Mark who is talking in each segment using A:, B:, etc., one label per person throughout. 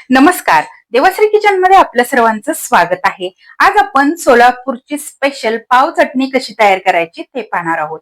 A: नमस्कार. देवाश्री किचन मध्ये आपल्या सर्वांचं स्वागत आहे. आज आपण सोलापूरची स्पेशल पाव चटणी कशी तयार करायची ते पाहणार आहोत.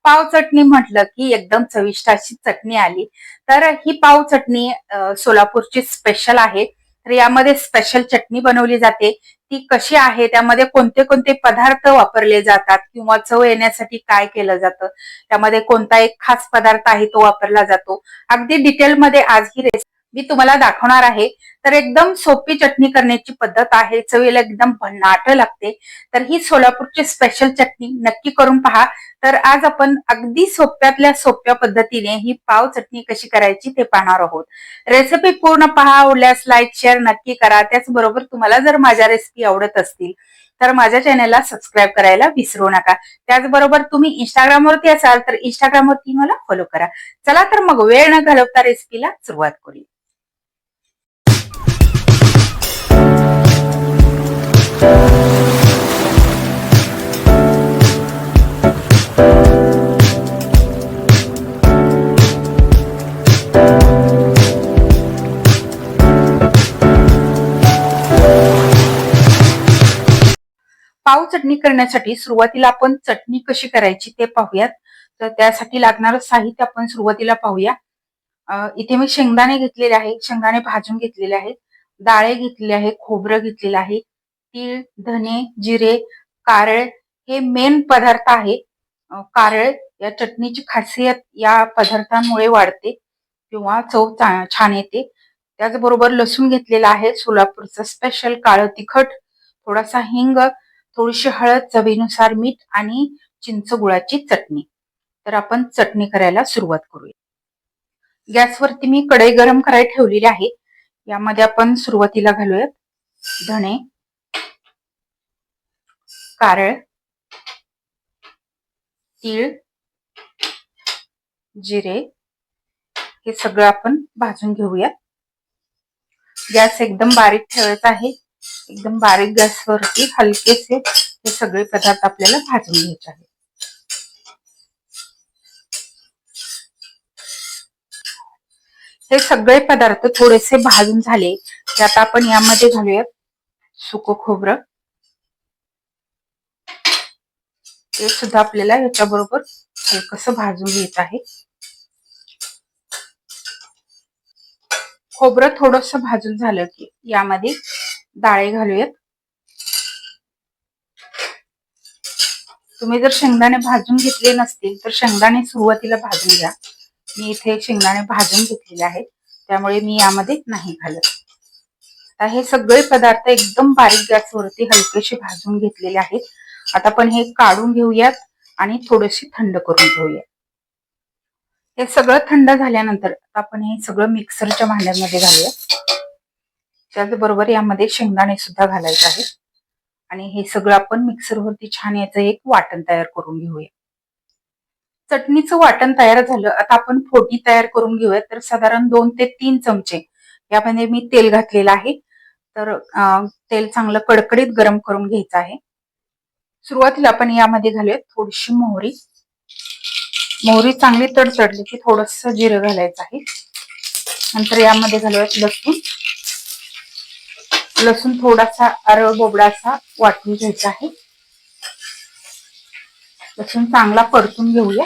A: पाव चटणी म्हटलं की एकदम चविष्ट अशी चटणी आली. तर ही पाव चटणी सोलापूरची स्पेशल आहे. तर यामध्ये स्पेशल चटणी बनवली जाते. ती कशी आहे, त्यामध्ये कोणते कोणते पदार्थ वापरले जातात किंवा चव येण्यासाठी काय केलं जातं, त्यामध्ये कोणता एक खास पदार्थ आहे तो वापरला जातो, अगदी डिटेलमध्ये आज ही रेसिपी मी तुम्हाला दाखवणार आहे. तर एकदम सोपी चटणी करण्याची पद्धत आहे. चवीला एकदम भन्नाट लागते. तर ही सोलापूरची स्पेशल चटणी नक्की करून पहा. तर आज आपण अगदी सोप्यातल्या सोप्या पद्धतीने ही पाव चटणी कशी करायची ते पाहणार आहोत. रेसिपी पूर्ण पहा. आवडल्यास लाईक शेअर नक्की करा. त्याचबरोबर तुम्हाला जर माझ्या रेसिपी आवडत असतील तर माझ्या चॅनलला सबस्क्राईब करायला विसरू नका. त्याचबरोबर तुम्ही इंस्टाग्रामवरती असाल तर इंस्टाग्रामवरती मला फॉलो करा. चला तर मग वेळ न घालवता रेसिपीला सुरुवात करूया. पाव चटणी करण्यासाठी सुरुवातीला आपण चटणी कशी करायची ते पाहूयात. तर त्यासाठी लागणारं साहित्य आपण सुरुवातीला पाहूया. इथे मी शेंगदाणे घेतलेले आहे, शेंगदाणे भाजून घेतलेले आहेत, डाळे घेतलेले आहे, खोबरं घेतलेलं आहे, तीळ, धने, जिरे, कारळे हे मेन पदार्थ आहे. कारळे या चटणीची खासियत या पदार्थांमुळे वाढते किंवा चव छान येते. त्याचबरोबर लसूण घेतलेला आहे, सोलापूरचं स्पेशल काळं तिखट, थोडासा हिंग, थोडीशी हळद, चवीनुसार मीठ आणि चिंच गुळाची चटणी. तर आपण चटणी करायला सुरुवात करूया. गॅसवरती मी कढई गरम करायला ठेवलेली आहे. यामध्ये आपण सुरुवातीला घालूयात धणे, कारळ, तीळ, जिरे हे सगळं आपण भाजून घेऊया. गॅस एकदम बारीक ठेवायचा आहे. एकदम बारीक गॅसवरती हलकेसे हे सगळे पदार्थ आपल्याला भाजून घ्यायचे आहेत. हे सगळे पदार्थ थोडेसे भाजून झाले की आता आपण यामध्ये घालूयात सुकं खोबरं. ते सुद्धा आपल्याला याच्याबरोबर हलकसं भाजून घ्यायचं आहे. खोबरं थोडंसं भाजून झालं की यामध्ये डाळे घालूयात. तुम्ही जर शेंगदाणे भाजून घेतले नसतील तर शेंगदाणे सुरुवातीला भाजून घ्या. मी इथे शेंगदाणे भाजून घेतलेले आहेत, त्यामुळे मी यामध्ये नाही घालत. आता हे सगळे पदार्थ एकदम बारीक गॅसवरती हलकेसे भाजून घेतलेले आहेत. आता आपण हे काढून घेऊयात आणि थोडेसे थंड करून घेऊयात. हे सगळं थंड झाल्यानंतर आपण हे सगळं मिक्सरच्या भांड्यामध्ये घालूया. त्याचबरोबर यामध्ये शेंगदाणे सुद्धा घालायचे आहेत आणि हे सगळं आपण मिक्सरवरती छान याचं एक वाटण तयार करून घेऊया. चटणीचं वाटण तयार झालं. आता आपण फोडणी तयार करून घेऊया. तर साधारण 2 ते 3 चमचे यामध्ये मी तेल घातलेलं आहे. तर तेल चांगलं कडकडीत गरम करून घ्यायचं आहे. सुरुवातीला आपण यामध्ये घालूया थोडीशी मोहरी. मोहरी चांगली तडतडली की थोडंसं जिरं घालायचं आहे. नंतर यामध्ये घालूयात लसूण. लसूण थोडासा अरळ बोबडा असा वाटून घ्यायचा आहे. लसूण चांगला परतून घेऊया.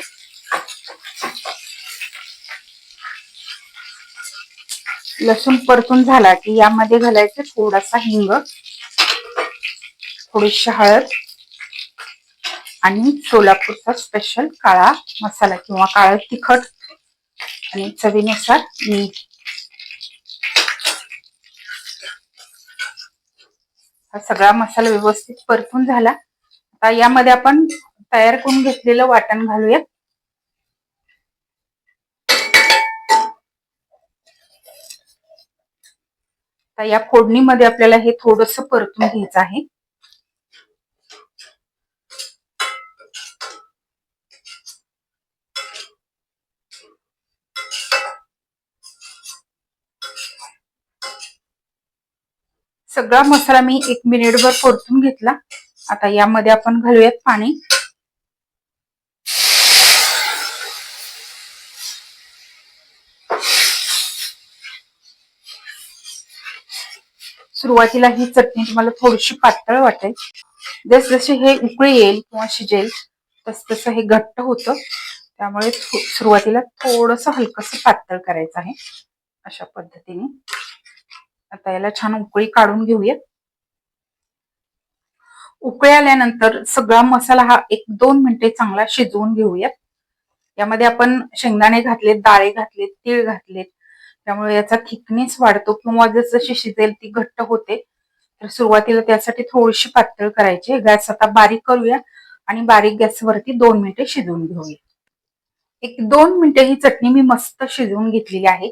A: लसूण परतून झाला की यामध्ये घालायचं थोडासा हिंग, थोडीशी हळद आणि सोलापूरचा स्पेशल काळा मसाला किंवा काळं तिखट आणि चवीनुसार मीठ. हा सगळा मसाला व्यवस्थित परतून झाला. आता यामध्ये आपण तयार करून घेतलेलं वाटण घालूया. आता या फोडणीमध्ये आपल्याला हे थोडंसं परतून घ्यायचं आहे. सगळा मसाला मी 1 मिनिटभर परतून घेतला. आता यामध्ये आपण घालूयात पाणी. सुरुवातीला ही चटणी तुम्हाला थोडीशी पातळ वाटेल. जसजशी हे उकळी येईल किंवा शिजेल तस तसं हे घट्ट होतं. त्यामुळे सुरुवातीला थोडंसं हलकंसं पातळ करायचं आहे. अशा पद्धतीने आता याला छान उकळी काढून घेऊया. उकळी आल्यानंतर सगळा मसाला हा 1-2 मिनिटे चांगला शिजवून घेऊयात. यामध्ये आपण शेंगदाणे घातलेत, डाळे घातलेत, तीळ घातलेत. त्यामुळे याचा थिकनेस वाढतो किंवा जसजशी शिजेल ती घट्ट होते. तर सुरुवातीला त्यासाठी थोडीशी पातळ करायची. गॅस आता बारीक करूया आणि बारीक गॅसवरती 2 मिनिटे शिजवून घेऊया. 1-2 मिनिटे ही चटणी मी मस्त शिजवून घेतलेली आहे.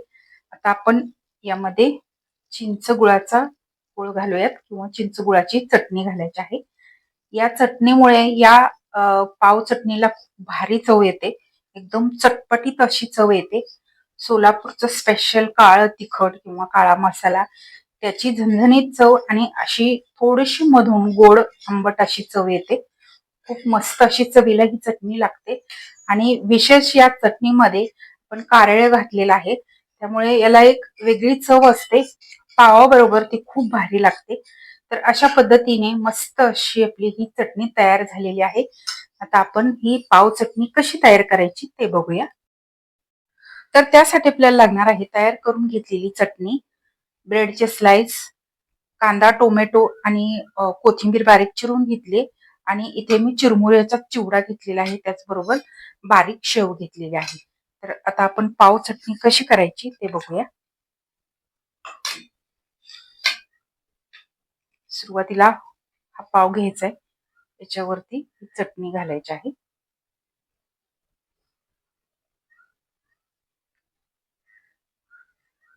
A: आता आपण यामध्ये चिंच गुळाचा गुळ घालूयात किंवा चिंच गुळाची चटणी घालायची आहे. या चटणीमुळे या पाव चटणीला खूप भारी चव येते. एकदम चटपटीत अशी चव येते. सोलापूरचं स्पेशल काळं तिखट किंवा काळा मसाला त्याची झणझणीत चव आणि अशी थोडीशी मधून गोड आंबट अशी चव येते. खूप मस्त अशी चवीला ही चटणी लागते आणि विशेष या चटणीमध्ये आपण कारळे घातलेलं आहे. त्यामुळे याला एक वेगळी चव असते. पावाबरोबर ती खूप भारी लागते. तर अशा पद्धतीने मस्त अशी आपली ही चटणी तयार झालेली आहे. आता आपण ही पाव चटणी कशी तयार करायची ते बघूया. तर त्यासाठी आपल्याला लागणार आहे तयार करून घेतलेली चटणी, ब्रेडचे स्लाइस, कांदा, टोमॅटो आणि कोथिंबीर बारीक चिरून घेतली आणि इथे मी चिरमुऱ्याचा चिवडा घेतलेला आहे. त्याचबरोबर बारीक शेव घेतलेली आहे. तर आता आपण पाव चटणी कशी करायची ते बघूया. सुरुवातीला हा पाव घ्यायचा आहे. त्याच्यावरती चटणी घालायची आहे.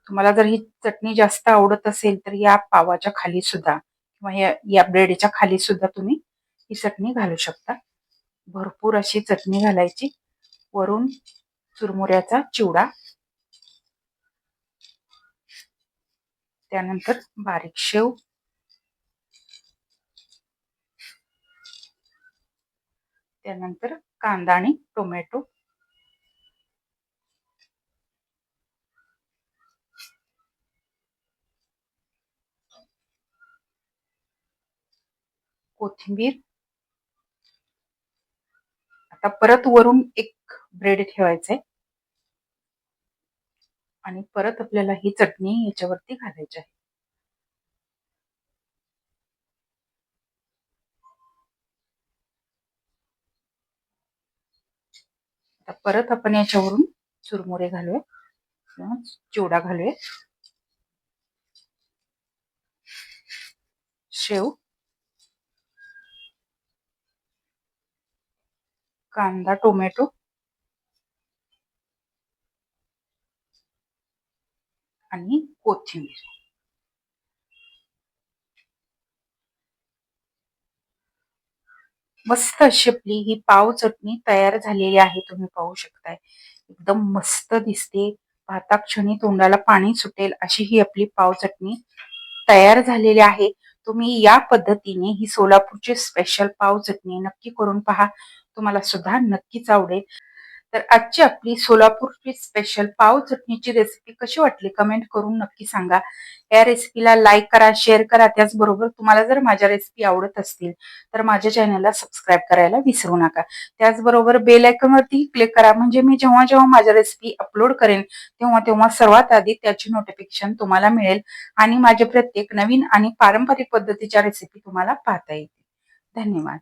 A: तुम्हाला जर ही चटणी जास्त आवडत असेल तर या पावाच्या खाली सुद्धा किंवा या ब्रेडच्या खाली सुद्धा तुम्ही ही चटणी घालू शकता. भरपूर अशी चटणी घालायची. वरून चुरमुऱ्याचा चिवडा, त्यानंतर बारीक शेव, त्यानंतर कांदा आणि टोमॅटो, कोथिंबीर. आता परत वरून एक ब्रेड ठेवायचंय आणि परत आपल्याला ही चटणी याच्यावरती घालायची आहे. आता परत आपण याच्यावरून चुरमुरे घालूया किंवा चिवडा घालूया. शेव, कांदा, टोमॅटो आणि कोथिंबीर. मस्त अशी आपली ही पाव चटणी तयार झालेली आहे. तुम्ही पाहू शकताय एकदम मस्त दिसते. पाहताक्षणी तोंडाला पाणी सुटेल अशी ही आपली पाव चटणी तयार झालेली आहे. तुम्ही या पद्धतीने ही सोलापूरची स्पेशल पाव चटणी नक्की करून पहा. तुम्हाला सुद्धा नक्कीच आवडेल. तर आजची आपली सोलापूरची स्पेशल पाव चटणीची रेसिपी कशी वाटली कमेंट करून नक्की सांगा. या रेसिपीला लाईक करा, शेअर करा. त्याचबरोबर तुम्हाला जर माझ्या रेसिपी आवडत असतील तर माझ्या चॅनलला सबस्क्राईब करायला विसरू नका. त्याचबरोबर बेल आयकॉनवरती क्लिक करा म्हणजे मी जेव्हा जेव्हा माझ्या रेसिपी अपलोड करेन तेव्हा तेव्हा सर्वात आधी त्याची नोटिफिकेशन तुम्हाला मिळेल आणि माझे प्रत्येक नवीन आणि पारंपरिक पद्धतीच्या रेसिपी तुम्हाला पाहता येतील. धन्यवाद.